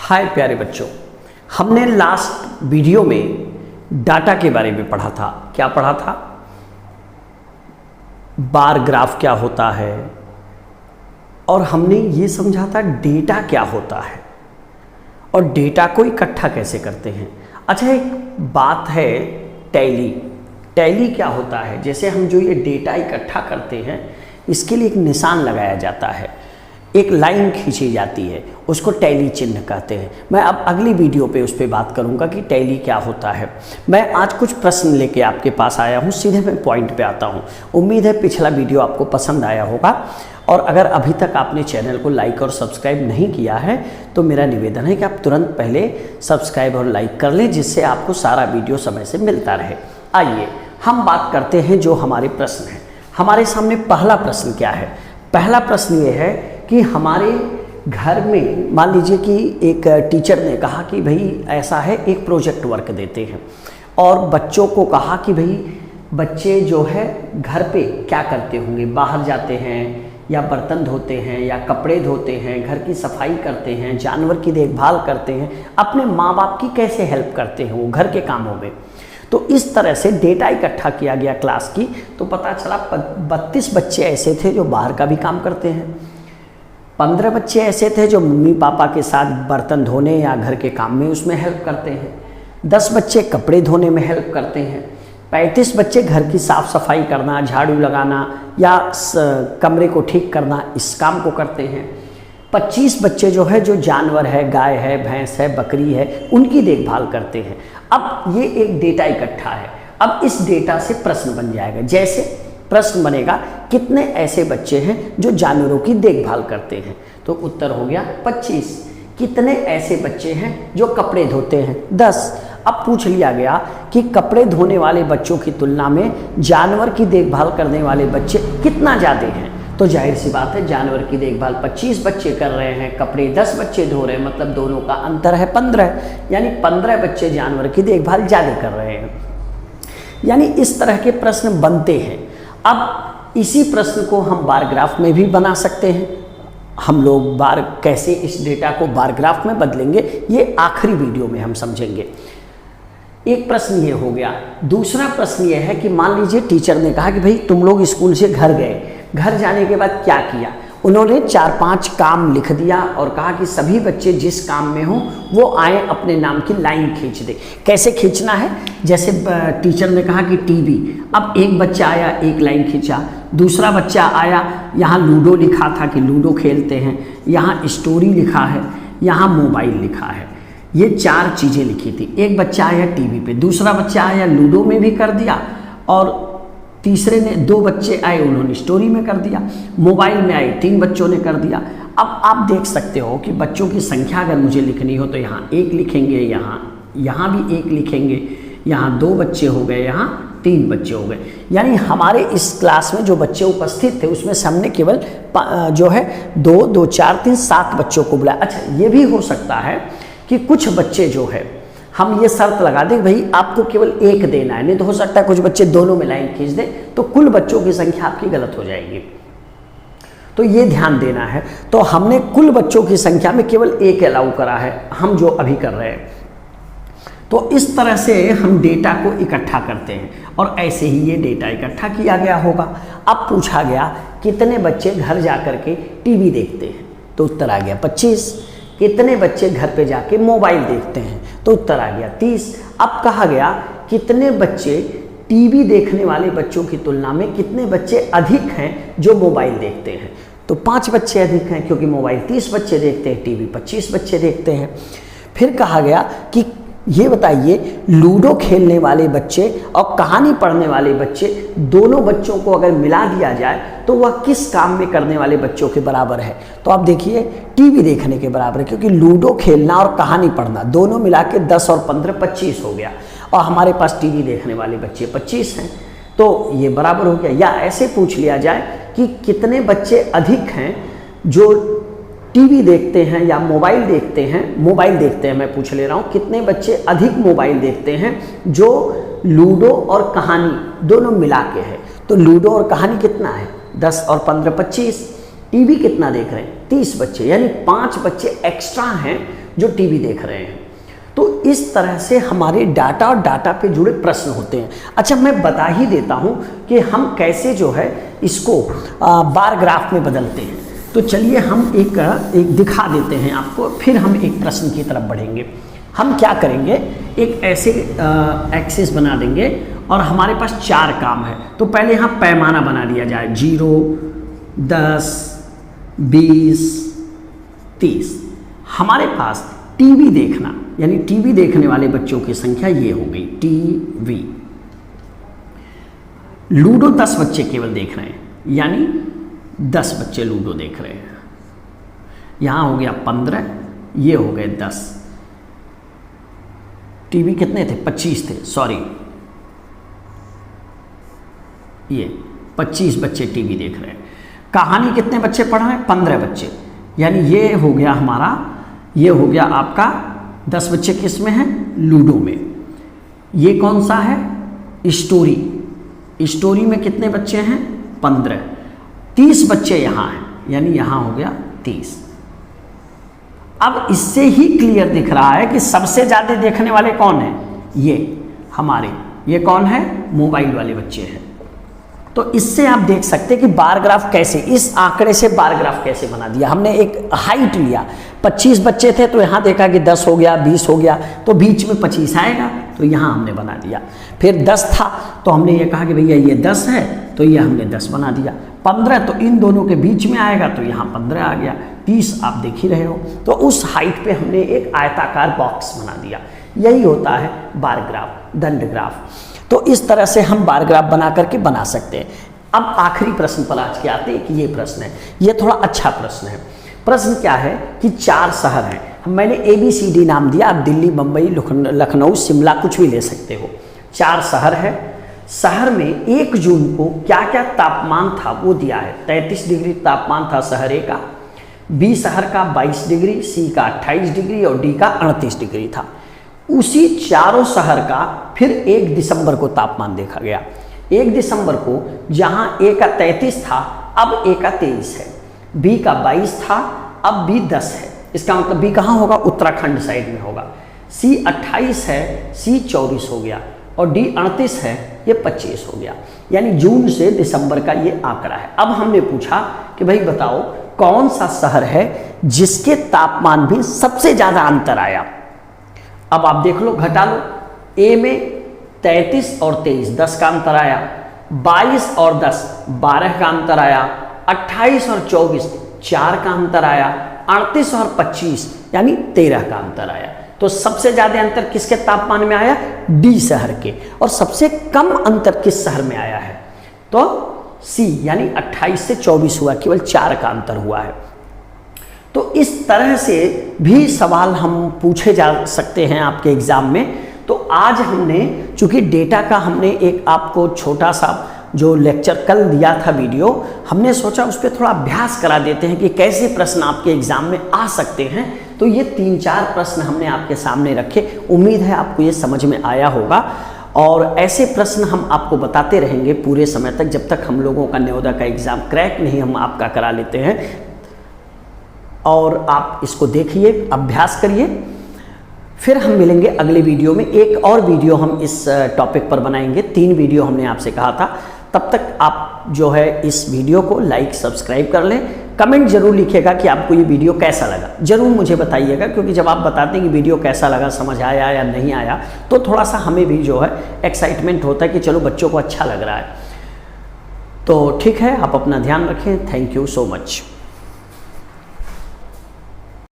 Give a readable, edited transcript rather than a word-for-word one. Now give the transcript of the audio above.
हाय प्यारे बच्चों, हमने लास्ट वीडियो में डाटा के बारे में पढ़ा था। क्या पढ़ा था? बार ग्राफ क्या होता है, और हमने ये समझा था डेटा क्या होता है और डेटा को इकट्ठा कैसे करते हैं। अच्छा, एक बात है, टैली क्या होता है? जैसे हम जो ये डेटा इकट्ठा करते हैं इसके लिए एक निशान लगाया जाता है, एक लाइन खींची जाती है, उसको टैली चिन्ह कहते हैं। मैं अब अगली वीडियो पे उस पर बात करूंगा कि टैली क्या होता है। मैं आज कुछ प्रश्न लेके आपके पास आया हूं, सीधे मैं पॉइंट पे आता हूं। उम्मीद है पिछला वीडियो आपको पसंद आया होगा, और अगर अभी तक आपने चैनल को लाइक और सब्सक्राइब नहीं किया है तो मेरा निवेदन है कि आप तुरंत पहले सब्सक्राइब और लाइक कर लें, जिससे आपको सारा वीडियो समय से मिलता रहे। आइए हम बात करते हैं जो हमारे प्रश्न हैं। हमारे सामने पहला प्रश्न क्या है? पहला प्रश्न ये है कि हमारे घर में मान लीजिए कि एक टीचर ने कहा कि भाई ऐसा है, एक प्रोजेक्ट वर्क देते हैं और बच्चों को कहा कि भाई बच्चे जो है घर पे क्या करते होंगे, बाहर जाते हैं या बर्तन धोते हैं या कपड़े धोते हैं, घर की सफाई करते हैं, जानवर की देखभाल करते हैं, अपने माँ बाप की कैसे हेल्प करते हैं वो घर के कामों में। तो इस तरह से डेटा इकट्ठा किया गया क्लास की, तो पता चला 32 बच्चे ऐसे थे जो बाहर का भी काम करते हैं, 15 बच्चे ऐसे थे जो मम्मी पापा के साथ बर्तन धोने या घर के काम में उसमें हेल्प करते हैं, 10 बच्चे कपड़े धोने में हेल्प करते हैं, 35 बच्चे घर की साफ़ सफाई करना, झाड़ू लगाना या कमरे को ठीक करना, इस काम को करते हैं, 25 बच्चे जो है जो जानवर है, गाय है, भैंस है, बकरी है, उनकी देखभाल करते हैं। अब ये एक डेटा इकट्ठा है। अब इस डेटा से प्रश्न बन जाएगा। जैसे प्रश्न बनेगा कितने ऐसे बच्चे हैं जो जानवरों की देखभाल करते हैं, तो उत्तर हो गया 25। कितने ऐसे बच्चे हैं जो कपड़े धोते हैं? 10। अब पूछ लिया गया कि कपड़े धोने वाले बच्चों की तुलना में जानवर की देखभाल करने वाले बच्चे कितना ज़्यादा हैं, तो जाहिर सी बात है जानवर की देखभाल 25 बच्चे कर रहे हैं, कपड़े 10 बच्चे धो रहे हैं, मतलब दोनों का अंतर है 15, यानी 15 बच्चे जानवर की देखभाल ज़्यादा कर रहे हैं। यानी इस तरह के प्रश्न बनते हैं। अब इसी प्रश्न को हम बार ग्राफ में भी बना सकते हैं। हम लोग कैसे इस डेटा को बार ग्राफ में बदलेंगे ये आखिरी वीडियो में हम समझेंगे। एक प्रश्न ये हो गया। दूसरा प्रश्न ये है कि मान लीजिए टीचर ने कहा कि भाई तुम लोग स्कूल से घर गए, घर जाने के बाद क्या किया? उन्होंने 4-5 काम लिख दिया और कहा कि सभी बच्चे जिस काम में हों वो आए, अपने नाम की लाइन खींच दे। कैसे खींचना है? जैसे टीचर ने कहा कि टीवी, अब एक बच्चा आया, एक लाइन खींचा, दूसरा बच्चा आया, यहाँ लूडो लिखा था कि लूडो खेलते हैं, यहाँ स्टोरी लिखा है, यहाँ मोबाइल लिखा है। ये 4 चीज़ें लिखी थी। एक बच्चा आया टीवी पे, दूसरा बच्चा आया लूडो में भी कर दिया, और तीसरे ने 2 बच्चे आए उन्होंने स्टोरी में कर दिया, मोबाइल में आए 3 बच्चों ने कर दिया। अब आप देख सकते हो कि बच्चों की संख्या अगर मुझे लिखनी हो तो यहाँ 1 लिखेंगे, यहाँ भी 1 लिखेंगे, यहाँ 2 बच्चे हो गए, यहाँ 3 बच्चे हो गए। यानी हमारे इस क्लास में जो बच्चे उपस्थित थे उसमें से हमने केवल जो है 2, 4, 3, 7 बच्चों को बुलाया। अच्छा, ये भी हो सकता है कि कुछ बच्चे जो है हम ये शर्त लगा दें भाई आपको केवल 1 देना है, नहीं तो हो सकता है कुछ बच्चे दोनों में लाइन खींच दें, तो कुल बच्चों की संख्या आपकी गलत हो जाएगी। तो ये ध्यान देना है। तो हमने कुल बच्चों की संख्या में केवल 1 अलाउ करा है, हम जो अभी कर रहे हैं। तो इस तरह से हम डेटा को इकट्ठा करते हैं, और ऐसे ही ये डेटा इकट्ठा किया गया होगा। अब पूछा गया कितने बच्चे घर जा कर के टीवी देखते हैं, तो उत्तर आ गया 25। कितने बच्चे घर पे जाके मोबाइल देखते हैं, तो उत्तर आ गया 30। अब कहा गया कितने बच्चे टीवी देखने वाले बच्चों की तुलना में कितने बच्चे अधिक हैं जो मोबाइल देखते हैं, तो 5 बच्चे अधिक हैं, क्योंकि मोबाइल 30 बच्चे देखते हैं, टीवी 25 बच्चे देखते हैं। फिर कहा गया कि ये बताइए लूडो खेलने वाले बच्चे और कहानी पढ़ने वाले बच्चे, दोनों बच्चों को अगर मिला दिया जाए तो वह किस काम में करने वाले बच्चों के बराबर है? तो आप देखिए टीवी देखने के बराबर है, क्योंकि लूडो खेलना और कहानी पढ़ना दोनों मिला के 10 और 15 25 हो गया, और हमारे पास टीवी देखने वाले बच्चे 25 हैं, तो ये बराबर हो गया। या ऐसे पूछ लिया जाए कि कितने बच्चे अधिक हैं जो टीवी देखते हैं या मोबाइल देखते हैं, मैं पूछ ले रहा हूँ, कितने बच्चे अधिक मोबाइल देखते हैं जो लूडो और कहानी दोनों मिला के है? तो लूडो और कहानी कितना है? 10 और 15 25। टीवी कितना देख रहे हैं? 30 बच्चे, यानी 5 बच्चे एक्स्ट्रा हैं जो टीवी देख रहे हैं। तो इस तरह से हमारे डाटा और डाटा पे जुड़े प्रश्न होते हैं। अच्छा, मैं बता ही देता हूँ कि हम कैसे जो है इसको बार ग्राफ में बदलते हैं। तो चलिए हम एक दिखा देते हैं आपको, फिर हम एक प्रश्न की तरफ बढ़ेंगे। हम क्या करेंगे, एक ऐसे एक्सिस बना देंगे और हमारे पास 4 काम है। तो पहले यहाँ पैमाना बना दिया जाए, 0, 10, 20, 30। हमारे पास टीवी देखना, यानी टीवी देखने वाले बच्चों की संख्या ये हो गई, टीवी। लूडो 10 बच्चे केवल देख रहे हैं, यानी 10 बच्चे लूडो देख रहे हैं। यहाँ हो गया 15, ये हो गए 10। टीवी कितने थे? 25 थे, सॉरी, ये 25 बच्चे टीवी देख रहे हैं। कहानी कितने बच्चे पढ़ रहे हैं? 15 बच्चे, यानी ये हो गया हमारा, ये हो गया आपका 10 बच्चे किस में हैं? लूडो में। ये कौन सा है? स्टोरी। स्टोरी में कितने बच्चे हैं? 15। 30 बच्चे यहाँ हैं, यानी यहाँ हो गया 30। अब इससे ही क्लियर दिख रहा है कि सबसे ज़्यादा देखने वाले कौन हैं? ये हमारे, ये कौन है? मोबाइल वाले बच्चे हैं। तो इससे आप देख सकते हैं कि बार ग्राफ कैसे, इस आंकड़े से बार ग्राफ कैसे बना दिया। हमने एक हाइट लिया, 25 बच्चे थे तो यहाँ देखा कि 10 हो गया, 20 हो गया, तो बीच में 25 आएगा, तो यहाँ हमने बना दिया। फिर 10 था तो हमने ये कहा कि भैया ये 10 है, तो ये हमने 10 बना दिया। 15 तो इन दोनों के बीच में आएगा, तो यहाँ 15 आ गया। 30 आप देख ही रहे हो, तो उस हाइट पे हमने एक आयताकार बॉक्स बना दिया। यही होता है बार ग्राफ, दंड ग्राफ। तो इस तरह से हम बार ग्राफ बना करके बना सकते हैं। अब आखिरी प्रश्न पर आज के आते हैं कि ये प्रश्न है, ये थोड़ा अच्छा प्रश्न है। प्रश्न क्या है कि 4 शहर हैं, मैंने ABCD नाम दिया, आप दिल्ली, मुंबई, लखनऊ, शिमला कुछ भी ले सकते हो। 4 शहर है। शहर में 1 जून को क्या क्या तापमान था वो दिया है। 33 डिग्री तापमान था शहर A का, B शहर का 22 डिग्री, C का 28 डिग्री और D का 38 डिग्री था। उसी चारों शहर का फिर 1 दिसंबर को तापमान देखा गया। 1 दिसंबर को जहां A का 33 था, अब A का 23 है, B का 22 था, अब B 10 है। इसका मतलब B कहाँ होगा? उत्तराखंड साइड में होगा। C 28 है, C 24 हो गया और D 38 है, ये 25 हो गया। यानी जून से दिसंबर का ये आंकड़ा है। अब हमने पूछा कि भाई बताओ कौन सा शहर है जिसके तापमान में सबसे ज़्यादा अंतर आया। अब आप देख लो, घटा लो। A में 33 और 23 10 का अंतर आया, 22 और 10 12 का अंतर आया, 28 और 24 4 का अंतर आया, 38 और 25 यानी 13 का अंतर आया। तो सबसे ज्यादा अंतर किसके तापमान में आया? D शहर के। और सबसे कम अंतर किस शहर में आया है? तो C, यानी 28 से 24 हुआ, केवल 4 का अंतर हुआ है। तो इस तरह से भी सवाल हम पूछे जा सकते हैं आपके एग्जाम में। तो आज हमने, चूंकि डेटा का हमने एक आपको छोटा सा जो लेक्चर कल दिया था वीडियो, हमने सोचा उस पर थोड़ा अभ्यास करा देते हैं कि कैसे प्रश्न आपके एग्जाम में आ सकते हैं। तो ये 3-4 प्रश्न हमने आपके सामने रखे। उम्मीद है आपको ये समझ में आया होगा और ऐसे प्रश्न हम आपको बताते रहेंगे पूरे समय तक, जब तक हम लोगों का नवोदय का एग्ज़ाम क्रैक नहीं हम आपका करा लेते हैं। और आप इसको देखिए, अभ्यास करिए। फिर हम मिलेंगे अगले वीडियो में। एक और वीडियो हम इस टॉपिक पर बनाएंगे। 3 वीडियो हमने आपसे कहा था। तब तक आप जो है इस वीडियो को लाइक सब्सक्राइब कर लें। कमेंट जरूर लिखिएगा कि आपको ये वीडियो कैसा लगा, जरूर मुझे बताइएगा, क्योंकि जब आप बताते हैं कि वीडियो कैसा लगा, समझ आया या नहीं आया, तो थोड़ा सा हमें भी जो है एक्साइटमेंट होता है कि चलो बच्चों को अच्छा लग रहा है। तो ठीक है, आप अपना ध्यान रखें। Thank you so much.